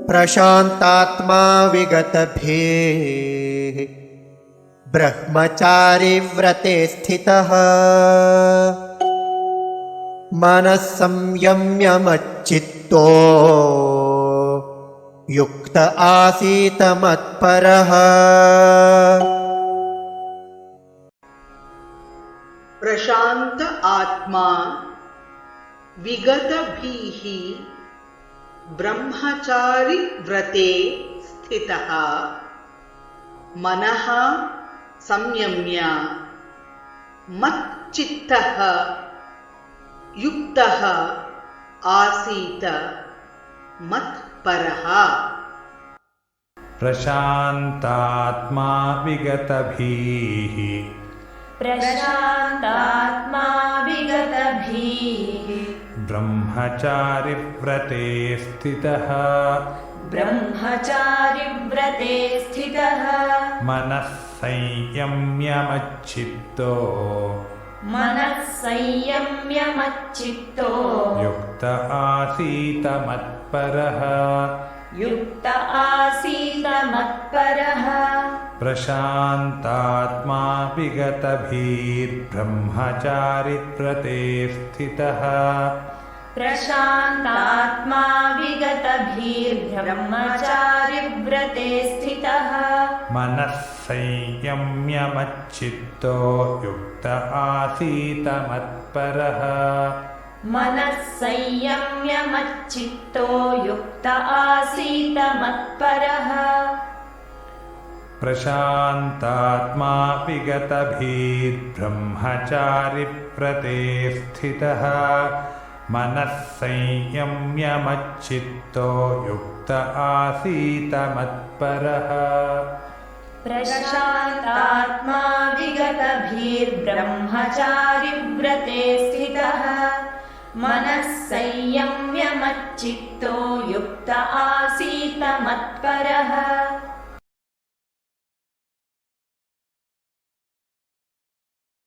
प्रशान्तात्मा विगतभीः ब्रह्मचारिव्रते स्थितः मनः संयम्य मच्चित्तो युक्त आसीत मत्परः। प्रशांत आत्मा विगतभीः ब्रह्मचारि व्रते स्थितः मनः संयम्य मच्चित्तः युक्तः आसीत मत्परः। प्रशान्तात्मा विगतभीः ब्रह्मचारिव्रते स्थितः मनः संयम्य मच्चित्तो युक्त आसीत मत्परः। प्रशान्तात्मा विगतभीर्ब्रह्मचारिव्रते स्थितः मनः संयम्य मच्चित्तो युक्त आसीत मत्परः। प्रशान्तात्मा विगतभीर्ब्रह्मचारिव्रते स्थितः मनः संयम्य मच्चित्तो युक्त आसीत मत्परः। प्रशान्तात्मा विगतभीर्ब्रह्मचारिव्रते स्थितः मनः संयम्य मच्चित्तो युक्त आसीत मत्परः।